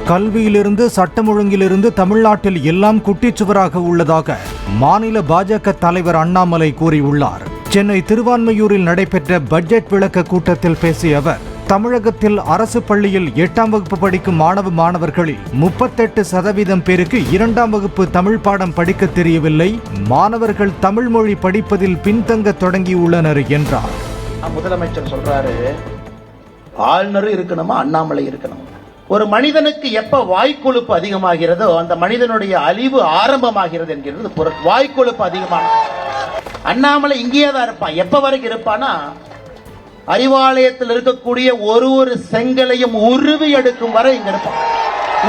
கல்வியிலிருந்து சட்டம் ஒழுங்கிலிருந்து தமிழ்நாட்டில் எல்லாம் குட்டிச்சுவராக உள்ளதாக மாநில பாஜக தலைவர் அண்ணாமலை கூறியுள்ளார். சென்னை திருவான்மையூரில் நடைபெற்ற பட்ஜெட் விளக்க கூட்டத்தில் பேசிய அவர், தமிழகத்தில் அரசு பள்ளியில் 8ஆம் வகுப்பு படிக்கும் மாணவர்களில் 38% பேருக்கு 2ஆம் வகுப்பு தமிழ் பாடம் படிக்க தெரியவில்லை. மாணவர்கள் தமிழ் மொழி படிப்பதில் பின்தங்க தொடங்கியுள்ளனர் என்றார். முதலமைச்சர் சொல்றாரு, ஆளுநர் இருக்கணுமா அண்ணாமலை இருக்கணும். ஒரு மனிதனுக்கு எப்ப வாய்க்கொழுப்பு அதிகமாகிறதோ அந்த மனிதனுடைய அழிவு ஆரம்பமாகிறது என்கிறது பொருள். வாய்க்கொழுப்பு அதிகமான அண்ணாமலை இங்கேயே தான் இருப்பான். எப்ப வரைக்கும் இருப்பானா, அறிவாலயத்தில் இருக்கக்கூடிய ஒரு செங்கலையும் உருவி எடுக்கும் வரை இங்க இருப்பான்.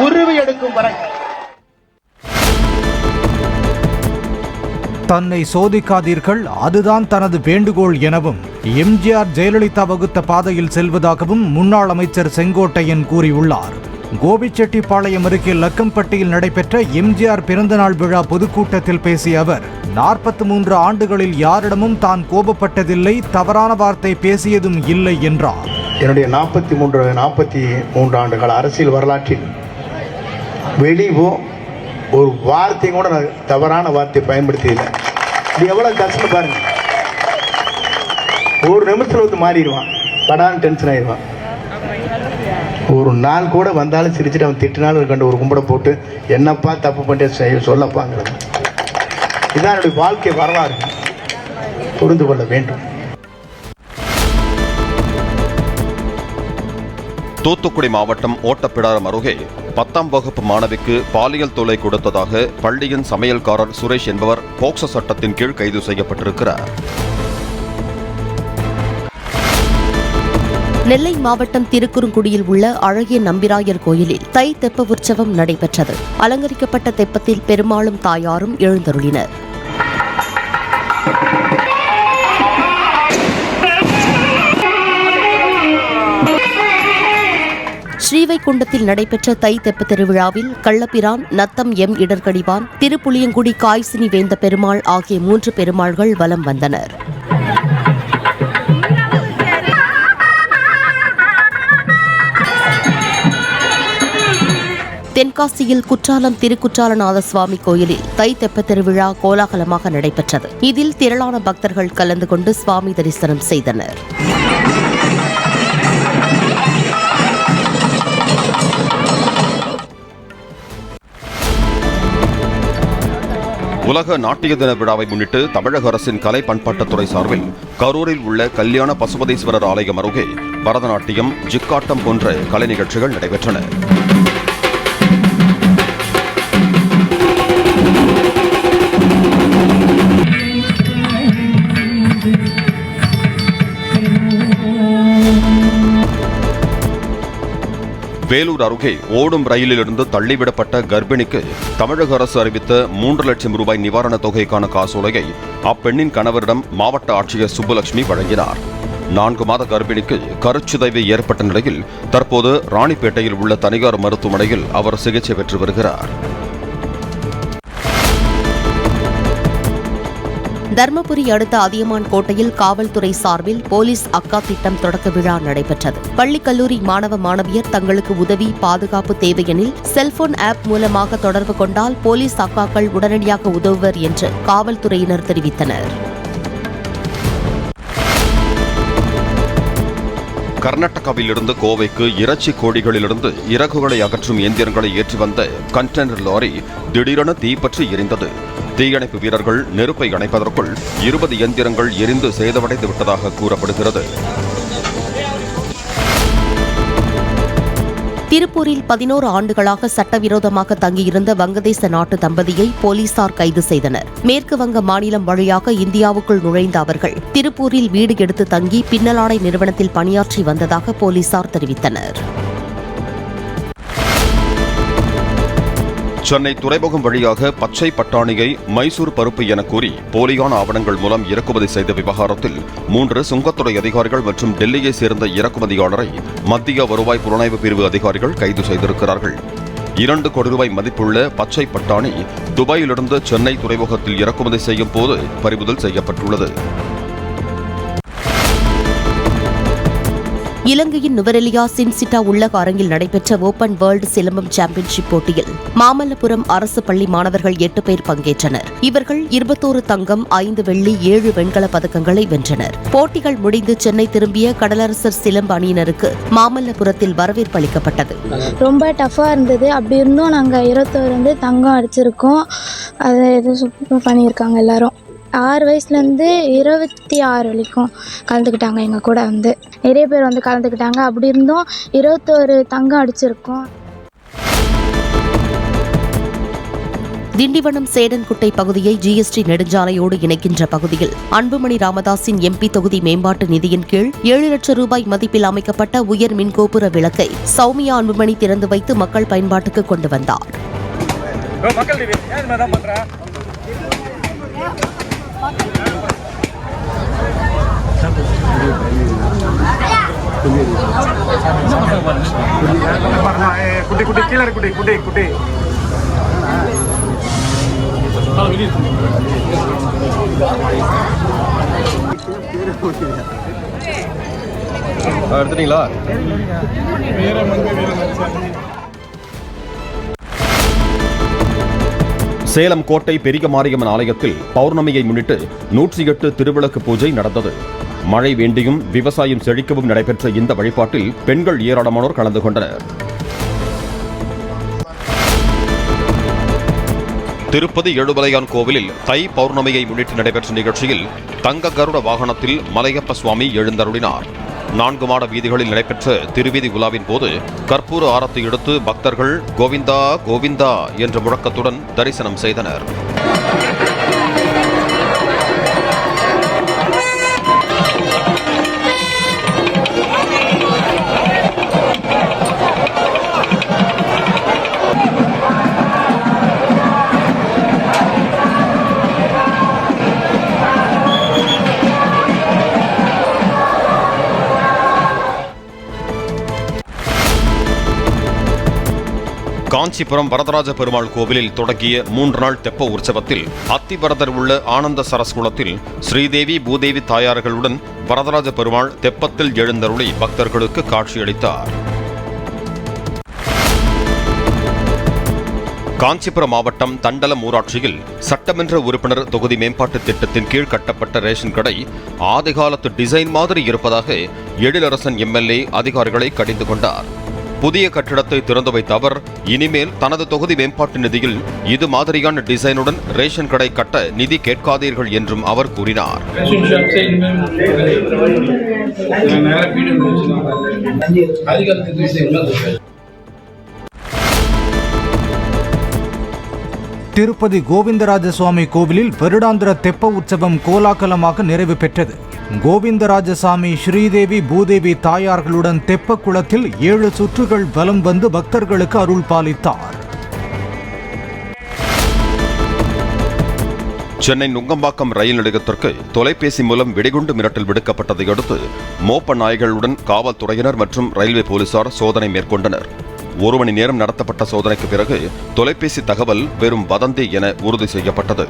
உருவி எடுக்கும் வரை. தன்னை சோதிக்காதீர்கள், அதுதான் தனது வேண்டுகோள் எனவும் எம்ஜிஆர் ஜெயலலிதா வகுத்த பாதையில் செல்வதாகவும் முன்னாள் அமைச்சர் செங்கோட்டையன் கூறியுள்ளார். கோபிச்செட்டிப்பாளையம் அருகே லக்கம்பட்டியில் நடைபெற்ற எம்ஜிஆர் பிறந்தநாள் விழா பொதுக்கூட்டத்தில் பேசிய அவர், 43 ஆண்டுகளில் யாரிடமும் தான் கோபப்பட்டதில்லை, தவறான வார்த்தை பேசியதும் இல்லை என்றார். என்னுடைய 43 ஆண்டுகள் அரசியல் வரலாற்றில் வெளிவோ ஒரு வார்த்தை கூட நான் தவறான வார்த்தை பயன்படுத்தியதில்லை. இது எவ்வளவு கஷ்டம் பாருங்க. ஒரு நிமிஷத்துல வந்து மாறிடுவான், படான்னு டென்ஷன் ஆயிடுவான். ஒரு நாள் கூட வந்தாலும் சிரிச்சுட்டு அவன் திட்டினாலும் கண்டு ஒரு கும்பிட போட்டு என்னப்பா தப்பு பண்ணிட்டு சொல்லப்பாங்கிறது. இதுதான் என்னுடைய வாழ்க்கை வரலாறு, புரிந்து கொள்ள வேண்டும். தூத்துக்குடி மாவட்டம் ஓட்டப்பிடாரம் அருகே 10ஆம் வகுப்பு மாணவிக்கு பாலியல் தொல்லை கொடுத்ததாக பள்ளியின் சமையல்காரர் சுரேஷ் என்பவர் போக்சோ சட்டத்தின் கீழ் கைது செய்யப்பட்டிருக்கிறார். நெல்லை மாவட்டம் திருக்குறுங்குடியில் உள்ள அழகிய நம்பிராயர் கோயிலில் தை தெப்ப உற்சவம் நடைபெற்றது. அலங்கரிக்கப்பட்ட தெப்பத்தில் பெருமாளும் தாயாரும் எழுந்தருளினர். ஸ்ரீவைகுண்டத்தில் நடைபெற்ற தை தெப்ப திருவிழாவில் கள்ளப்பிரான், நத்தம் எம் இடர்கடிவான், திருப்புளியங்குடி காய்சினி வேந்த பெருமாள் ஆகிய 3 பெருமாள்கள் வலம் வந்தனர். தென்காசியில் குற்றாலம் திருக்குற்றாலநாத சுவாமி கோயிலில் தை தெப்ப திருவிழா கோலாகலமாக நடைபெற்றது. இதில் திரளான பக்தர்கள் கலந்து கொண்டு சுவாமி தரிசனம் செய்தனர். உலக நாட்டிய தின விழாவை முன்னிட்டு தமிழக அரசின் கலை பண்பாட்டுத்துறை சார்பில் கரூரில் உள்ள கல்யாண பசுபதீஸ்வரர் ஆலயம் அருகே பரதநாட்டியம், ஜிக்காட்டம் போன்ற கலை நிகழ்ச்சிகள் நடைபெற்றன. வேலூர் அருகே ஓடும் ரயிலிலிருந்து தள்ளிவிடப்பட்ட கர்ப்பிணிக்கு தமிழக அரசு அறிவித்த 3 லட்சம் ரூபாய் நிவாரணத் தொகைக்கான காசோலையை அப்பெண்ணின் கணவரிடம் மாவட்ட ஆட்சியர் சுப்புலட்சுமி வழங்கினார். 4 மாத கர்ப்பிணிக்கு கருச்சிதைவு ஏற்பட்ட நிலையில் தற்போது ராணிப்பேட்டையில் உள்ள தனியார் மருத்துவமனையில் அவர் சிகிச்சை பெற்று வருகிறார். தர்மபுரி அடுத்த அதியமான் கோட்டையில் காவல்துறை சார்பில் போலீஸ் அக்கா திட்டம் தொடக்க விழா நடைபெற்றது. பள்ளி கல்லூரி மாணவ மாணவியர் தங்களுக்கு உதவி, பாதுகாப்பு தேவையெனில் செல்போன் ஆப் மூலமாக தொடர்பு கொண்டால் போலீஸ் அக்காக்கள் உடனடியாக உதவுவர் என்று காவல்துறையினர் தெரிவித்தனர். கர்நாடகாவிலிருந்து கோவைக்கு இறைச்சி கோழிகளிலிருந்து இறகுகளை அகற்றும் இயந்திரங்களை ஏற்றி வந்த கண்டெய்னர் லாரி திடீரென தீப்பற்றி எரிந்தது. தீயணைப்பு வீரர்கள் நெருப்பை அணைப்பதற்குள் 20 இயந்திரங்கள் எரிந்து சேதமடைந்து விட்டதாக கூறப்படுகிறது. திருப்பூரில் 11 ஆண்டுகளாக சட்டவிரோதமாக தங்கியிருந்த வங்கதேச நாட்டு தம்பதியை போலீசார் கைது செய்தனர். மேற்கு வங்க மாநிலம் வழியாக இந்தியாவுக்குள் நுழைந்த அவர்கள் திருப்பூரில் வீடு எடுத்து தங்கி பின்னலாடை நிறுவனத்தில் பணியாற்றி வந்ததாக போலீசார் தெரிவித்தனர். சென்னை துறைமுகம் வழியாக பச்சை பட்டாணியை மைசூர் பருப்பு என கூறி போலியான ஆவணங்கள் மூலம் இறக்குமதி செய்த விவகாரத்தில் 3 சுங்கத்துறை அதிகாரிகள் மற்றும் டெல்லியை சேர்ந்த இறக்குமதியாளரை மத்திய வருவாய் புலனாய்வு பிரிவு அதிகாரிகள் கைது செய்திருக்கிறார்கள். 2 கோடி ரூபாய் மதிப்புள்ள பச்சை பட்டாணி துபாயிலிருந்து சென்னை துறைமுகத்தில் இறக்குமதி செய்யும் போது பறிமுதல் செய்யப்பட்டுள்ளது. இலங்கையின் நுவரெலியா சின்சிட்டா உள்ளக அரங்கில் நடைபெற்ற ஓபன் வேர்ல்டு சிலம்பம் சாம்பியன்ஷிப் போட்டியில் மாமல்லபுரம் அரசு பள்ளி மாணவர்கள் 8 பேர் பங்கேற்றனர். இவர்கள் 21 தங்கம், 5 வெள்ளி, 7 வெண்கல பதக்கங்களை வென்றனர். போட்டிகள் முடிந்து சென்னை திரும்பிய கடலரசர் சிலம்ப அணியினருக்கு மாமல்லபுரத்தில் வரவேற்பு அளிக்கப்பட்டது. ரொம்ப டஃப்பாக இருந்தது. அப்படி இருந்தும் நாங்கள் 21 தங்கம் அடிச்சிருக்கோம். அதை எதுவும் சூப்பராக பண்ணியிருக்காங்க எல்லாரும். 6 வயசுலேருந்து 26 வரைக்கும் கலந்துக்கிட்டாங்க. எங்கள் கூட நிறைய பேர் கலந்துக்கிட்டாங்க. அப்படி இருந்தும் 21 தங்கம் அடிச்சிருக்கோம். திண்டிவனம் சேடன்குட்டை பகுதியை ஜிஎஸ்டி நெடுஞ்சாலையோடு இணைக்கின்ற பகுதியில் அன்புமணி ராமதாஸின் எம்பி தொகுதி மேம்பாட்டு நிதியின் கீழ் 7 லட்சம் ரூபாய் மதிப்பில் அமைக்கப்பட்ட உயர் மின்கோபுர விளக்கை சௌமியா அன்புமணி திறந்து வைத்து மக்கள் பயன்பாட்டுக்கு கொண்டு வந்தார். எடுத்துட்டீங்களா? சேலம் கோட்டை பெரிய மாரியம்மன் ஆலயத்தில் பௌர்ணமியை முன்னிட்டு 108 திருவிளக்கு பூஜை நடந்தது. மழை வேண்டியும் விவசாயம் செழிக்கவும் நடைபெற்ற இந்த வழிபாட்டில் பெண்கள் ஏராளமானோர் கலந்து கொண்டனர். திருப்பதி ஏழுமலையான் கோவிலில் தை பௌர்ணமியை முன்னிட்டு நடைபெற்ற நிகழ்ச்சியில் தங்க கருட வாகனத்தில் மலையப்ப சுவாமி எழுந்தருளினார். 4 மாட வீதிகளில் நடைபெற்ற திருவீதி உலாவின் போது கற்பூர ஆரத்தி எடுத்து பக்தர்கள் கோவிந்தா கோவிந்தா என்ற முழக்கத்துடன் தரிசனம் செய்தனர். காஞ்சிபுரம் வரதராஜ பெருமாள் கோவிலில் தொடங்கிய 3 நாள் தெப்ப உற்சவத்தில் அத்திவரதர் உள்ள ஆனந்த சரஸ்குளத்தில் ஸ்ரீதேவி பூதேவி தாயார்களுடன் வரதராஜ பெருமாள் தெப்பத்தில் எழுந்தருளி பக்தர்களுக்கு காட்சியளித்தார். காஞ்சிபுரம் மாவட்டம் தண்டலம் ஊராட்சியில் சட்டமன்ற உறுப்பினர் தொகுதி மேம்பாட்டு திட்டத்தின் கீழ் கட்டப்பட்ட ரேஷன் கடை ஆதிகாலத்து டிசைன் மாதிரி இருப்பதாக எழிலரசன் எம்எல்ஏ அதிகாரிகளை கடிந்து கொண்டார். புதிய கட்டிடத்தை திறந்து வைத்த அவர் இனிமேல் தனது தொகுதி மேம்பாட்டு நிதியில் இது மாதிரியான டிசைனுடன் ரேஷன் கடை கட்ட நிதி கேட்காதீர்கள் என்றும் அவர் கூறினார். திருப்பதி கோவிந்தராஜ சுவாமி கோவிலில் வருடாந்திர தெப்ப உற்சவம் கோலாகலமாக நிறைவு பெற்றது. கோவிந்தராஜசாமி ஸ்ரீதேவி பூதேவி தாயார்களுடன் தெப்ப குளத்தில் 7 சுற்றுகள் வலம் வந்து பக்தர்களுக்கு அருள் பாலித்தார். சென்னை நுங்கம்பாக்கம் ரயில் நிலையத்திற்கு தொலைபேசி மூலம் வெடிகுண்டு மிரட்டல் விடுக்கப்பட்டதை அடுத்து மோப்ப நாய்களுடன் காவல்துறையினர் மற்றும் ரயில்வே போலீசார் சோதனை மேற்கொண்டனர். 1 மணி நேரம் நடத்தப்பட்ட சோதனைக்கு பிறகு தொலைபேசி தகவல் வெறும் வதந்தி என உறுதி செய்யப்பட்டது.